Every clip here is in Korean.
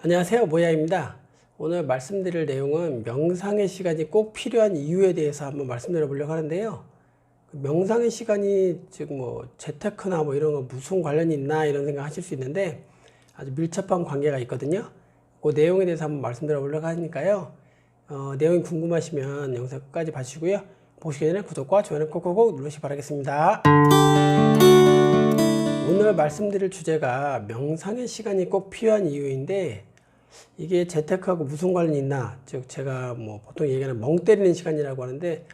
안녕하세요, 모야입니다. 오늘 말씀드릴 내용은 명상의 시간이 꼭 필요한 이유에 대해서 한번 말씀드려 보려고 하는데요. 명상의 시간이 지금 재테크나 이런 거 무슨 관련이 있나 이런 생각 하실 수 있는데 아주 밀접한 관계가 있거든요. 그 내용에 대해서 한번 말씀드려 보려고 하니까요. 내용이 궁금하시면 영상 끝까지 봐주시고요. 보시기 전에 구독과 좋아요 꼭꼭 누르시기 바라겠습니다. 오늘 말씀드릴 주제가 명상의 시간이 꼭 필요한 이유인데, 이게 재테크하고 무슨 관련이 있나, 즉 제가 보통 얘기하는 멍 때리는 시간이라고 하는데,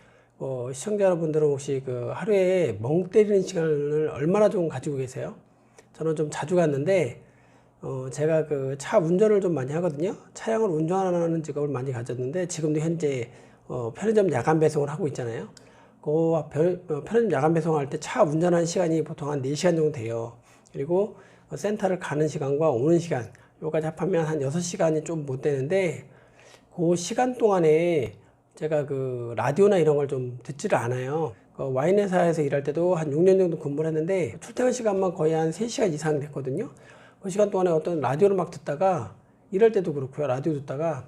시청자 여러분들은 혹시 하루에 멍 때리는 시간을 얼마나 좀 가지고 계세요? 저는 좀 자주 갔는데, 제가 차 운전을 좀 많이 하거든요. 차량을 운전하는 직업을 많이 가졌는데, 지금도 현재 편의점 야간 배송을 하고 있잖아요. 편의점 야간 배송할 때 차 운전하는 시간이 보통 한 4시간 정도 돼요. 그리고 센터를 가는 시간과 오는 시간, 요까지 합하면 한 6시간이 좀 못 되는데, 그 시간 동안에 제가 라디오나 이런 걸 좀 듣지를 않아요. 와인 회사에서 일할 때도 한 6년 정도 근무를 했는데, 출퇴근 시간만 거의 한 3시간 이상 됐거든요. 그 시간 동안에 어떤 라디오를 막 듣다가, 일할 때도 그렇고요. 라디오 듣다가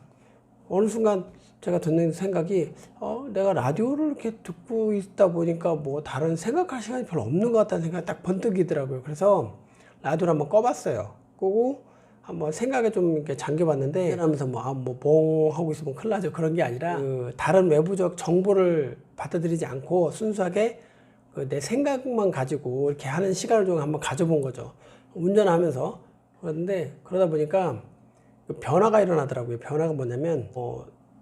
어느 순간 제가 듣는 생각이, 내가 라디오를 이렇게 듣고 있다 보니까 다른 생각할 시간이 별로 없는 것 같다는 생각이 딱 번뜩이더라고요. 그래서 라디오를 한번 꺼봤어요. 끄고 한번 생각에 좀 이렇게 잠겨봤는데, 하면서 봉 하고 있으면 큰일 나죠. 그런 게 아니라, 다른 외부적 정보를 받아들이지 않고 순수하게 내 생각만 가지고 이렇게 하는 시간을 좀 한번 가져본 거죠. 운전하면서. 그런데 그러다 보니까 변화가 일어나더라고요. 변화가 뭐냐면,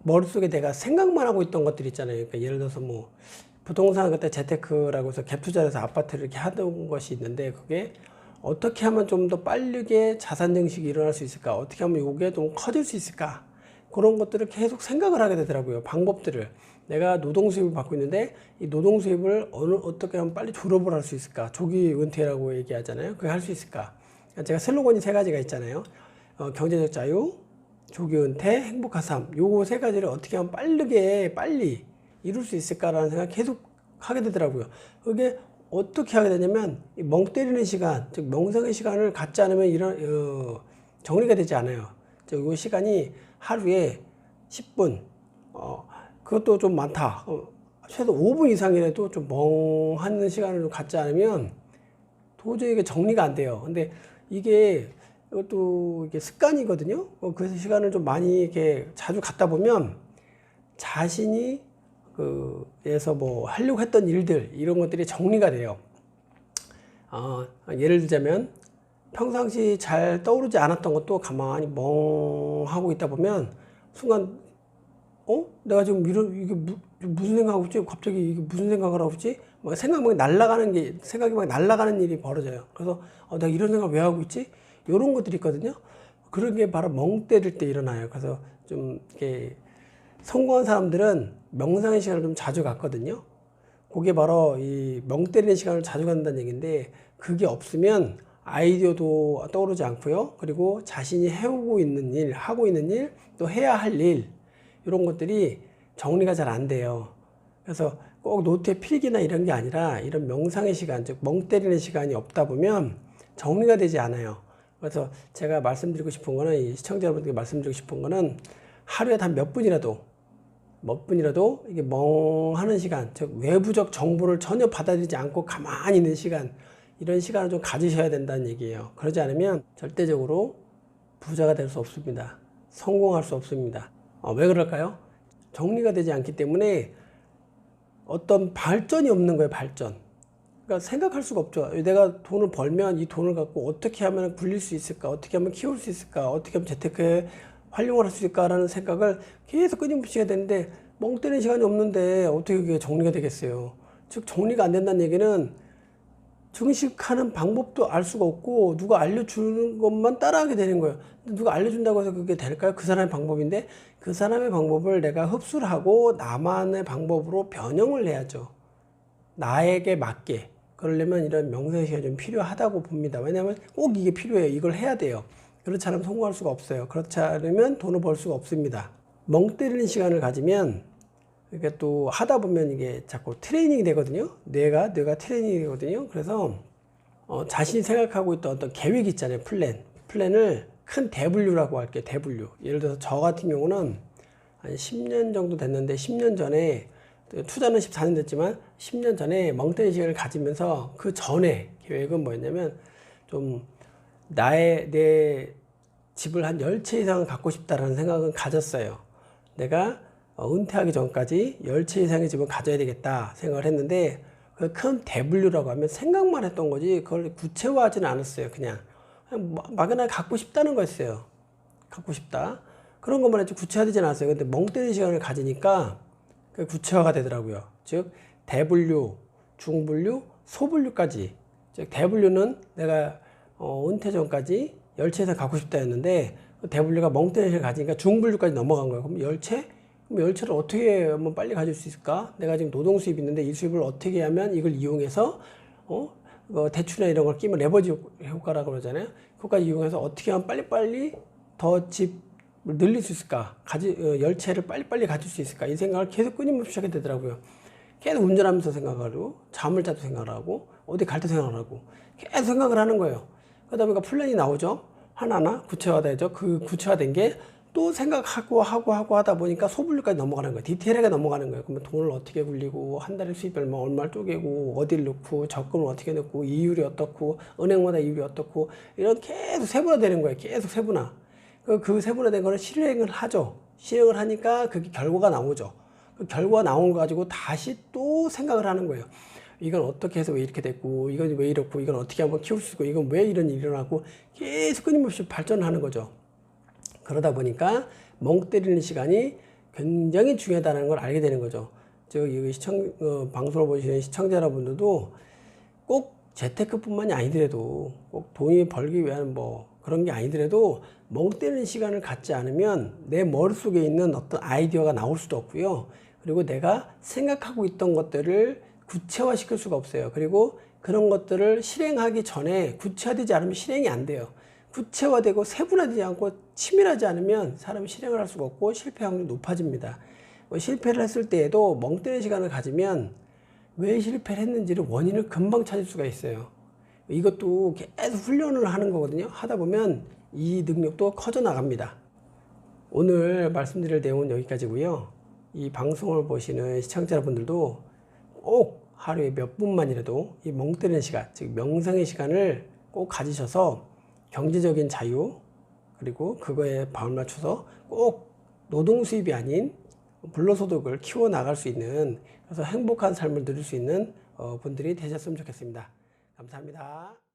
머릿속에 내가 생각만 하고 있던 것들 있잖아요. 그러니까 예를 들어서 부동산 그때 재테크라고 해서 갭 투자를 해서 아파트를 이렇게 하던 것이 있는데, 그게 어떻게 하면 좀 더 빠르게 자산 증식이 일어날 수 있을까? 어떻게 하면 이게 좀 커질 수 있을까? 그런 것들을 계속 생각을 하게 되더라고요. 방법들을. 내가 노동 수입을 받고 있는데, 이 노동 수입을 어떻게 하면 빨리 졸업을 할 수 있을까? 조기 은퇴라고 얘기하잖아요. 그게 할 수 있을까? 제가 슬로건이 3가지가 있잖아요. 경제적 자유, 조기 은퇴, 행복한 삶. 요 3가지를 어떻게 하면 빨리 이룰 수 있을까라는 생각을 계속 하게 되더라고요. 그게 어떻게 하게 되냐면, 멍 때리는 시간, 즉 명상의 시간을 갖지 않으면 정리가 되지 않아요. 이 시간이 하루에 10분, 그것도 좀 많다. 최소 5분 이상이라도 좀 멍하는 시간을 갖지 않으면 도저히 이게 정리가 안 돼요. 근데 이것도 이게 습관이거든요. 그 시간을 좀 많이 이렇게 자주 갖다 보면 자신이 에서 하려고 했던 일들, 이런 것들이 정리가 돼요. 예를 들자면, 평상시 잘 떠오르지 않았던 것도 가만히 멍하고 있다 보면, 순간, 내가 지금 이게 무슨 생각하고 있지? 갑자기 이게 무슨 생각을 하고 있지? 생각이 막 날아가는 일이 벌어져요. 그래서, 내가 이런 생각 왜 하고 있지? 이런 것들이 있거든요. 그런 게 바로 멍 때릴 때 일어나요. 그래서 좀 이렇게 성공한 사람들은 명상의 시간을 좀 자주 갖거든요. 그게 바로 이 멍 때리는 시간을 자주 갖는다는 얘기인데, 그게 없으면 아이디어도 떠오르지 않고요. 그리고 자신이 해오고 있는 일, 하고 있는 일, 또 해야 할 일, 이런 것들이 정리가 잘 안 돼요. 그래서 꼭 노트에 필기나 이런 게 아니라, 이런 명상의 시간, 즉 멍 때리는 시간이 없다 보면 정리가 되지 않아요. 그래서 제가 말씀드리고 싶은 거는, 이 시청자 여러분들께 말씀드리고 싶은 거는, 하루에 단 몇 분이라도 이게 멍하는 시간, 즉 외부적 정보를 전혀 받아들이지 않고 가만히 있는 시간, 이런 시간을 좀 가지셔야 된다는 얘기예요. 그러지 않으면 절대적으로 부자가 될 수 없습니다. 성공할 수 없습니다. 왜 그럴까요? 정리가 되지 않기 때문에 어떤 발전이 없는 거예요. 발전. 그러니까 생각할 수가 없죠. 내가 돈을 벌면 이 돈을 갖고 어떻게 하면 굴릴 수 있을까? 어떻게 하면 키울 수 있을까? 어떻게 하면 재테크에 활용을 할 수 있을까라는 생각을 계속 끊임없이 해야 되는데, 멍 때리는 시간이 없는데 어떻게 그게 정리가 되겠어요? 즉, 정리가 안 된다는 얘기는 증식하는 방법도 알 수가 없고, 누가 알려주는 것만 따라하게 되는 거예요. 누가 알려준다고 해서 그게 될까요? 그 사람의 방법인데, 그 사람의 방법을 내가 흡수를 하고 나만의 방법으로 변형을 해야죠. 나에게 맞게. 그러려면 이런 명상의 시간이 좀 필요하다고 봅니다. 왜냐하면 꼭 이게 필요해요. 이걸 해야 돼요. 그렇지 않으면 성공할 수가 없어요. 그렇지 않으면 돈을 벌 수가 없습니다. 멍 때리는 시간을 가지면, 이게 또 하다 보면 이게 자꾸 트레이닝이 되거든요. 뇌가 트레이닝이 되거든요. 그래서 자신이 생각하고 있던 어떤 계획이 있잖아요. 플랜을 큰 대분류라고 할게요. 대분류. 예를 들어서 저 같은 경우는 한 10년 정도 됐는데 10년 전에 투자는 14년 됐지만 10년 전에 멍때리 시간을 가지면서 그 전에 계획은 뭐였냐면 좀 내 집을 한 10채 이상은 갖고 싶다라는 생각은 가졌어요. 내가 은퇴하기 전까지 10채 이상의 집을 가져야 되겠다 생각을 했는데 그 큰 대분류라고 하면 생각만 했던 거지 그걸 구체화하지는 않았어요. 그냥 막연하게 갖고 싶다는 거였어요. 갖고 싶다. 그런 것만 했지 구체화되지는 않았어요. 근데 멍때리 시간을 가지니까 그 구체화가 되더라고요. 즉 대분류, 중분류, 소분류까지. 즉 대분류는 내가 은퇴 전까지 10채 이상 갖고 싶다 했는데 대분류가 멍때리 시간을 가지니까 중분류까지 넘어간 거예요. 그럼 10채? 그럼 10채를 어떻게 하면 빨리 가질 수 있을까? 내가 지금 노동 수입이 있는데 이 수입을 어떻게 하면 이걸 이용해서 대출이나 이런 걸 끼면 레버리지 효과라고 그러잖아요. 그것까지 이용해서 어떻게 하면 빨리빨리 더 집을 늘릴 수 있을까? 10채를 빨리빨리 가질 수 있을까? 이 생각을 계속 끊임없이 하게 되더라고요. 계속 운전하면서 생각하고, 잠을 자도 생각을 하고, 어디 갈 때 생각을 하고, 계속 생각을 하는 거예요. 그러다 보니까 플랜이 나오죠? 하나하나 구체화되죠? 그 구체화된 게 또 생각하고 하다 보니까 소분류까지 넘어가는 거예요. 디테일하게 넘어가는 거예요. 그러면 돈을 어떻게 굴리고, 한 달에 수입 얼마를 쪼개고, 어디를 넣고, 적금을 어떻게 넣고, 이율이 어떻고, 은행마다 이율이 어떻고, 이런 계속 세분화되는 거예요. 계속 세분화. 그 세분화된 거를 실행을 하죠. 실행을 하니까 그게 결과가 나오죠. 그 결과가 나온 거 가지고 다시 또 생각을 하는 거예요. 이건 어떻게 해서 왜 이렇게 됐고, 이건 왜 이렇고, 이건 어떻게 하면 키울 수 있고, 이건 왜 이런 일이 일어나고, 계속 끊임없이 발전하는 거죠. 그러다 보니까 멍 때리는 시간이 굉장히 중요하다는 걸 알게 되는 거죠. 즉, 이 방송을 보시는 시청자 여러분들도 꼭 재테크뿐만이 아니더라도 꼭 돈이 벌기 위한 그런 게 아니더라도 멍 때리는 시간을 갖지 않으면 내 머릿속에 있는 어떤 아이디어가 나올 수도 없고요. 그리고 내가 생각하고 있던 것들을 구체화 시킬 수가 없어요. 그리고 그런 것들을 실행하기 전에 구체화되지 않으면 실행이 안 돼요. 구체화되고 세분화되지 않고 치밀하지 않으면 사람이 실행을 할 수가 없고 실패 확률이 높아집니다. 실패를 했을 때에도 멍 때리는 시간을 가지면 왜 실패를 했는지를 원인을 금방 찾을 수가 있어요. 이것도 계속 훈련을 하는 거거든요. 하다 보면 이 능력도 커져 나갑니다. 오늘 말씀드릴 내용은 여기까지고요. 이 방송을 보시는 시청자 여러분들도 꼭 하루에 몇 분만이라도 이 멍 때리는 시간, 즉 명상의 시간을 꼭 가지셔서 경제적인 자유, 그리고 그거에 발맞춰서 꼭 노동 수입이 아닌 불로소득을 키워 나갈 수 있는, 그래서 행복한 삶을 누릴 수 있는 분들이 되셨으면 좋겠습니다. 감사합니다.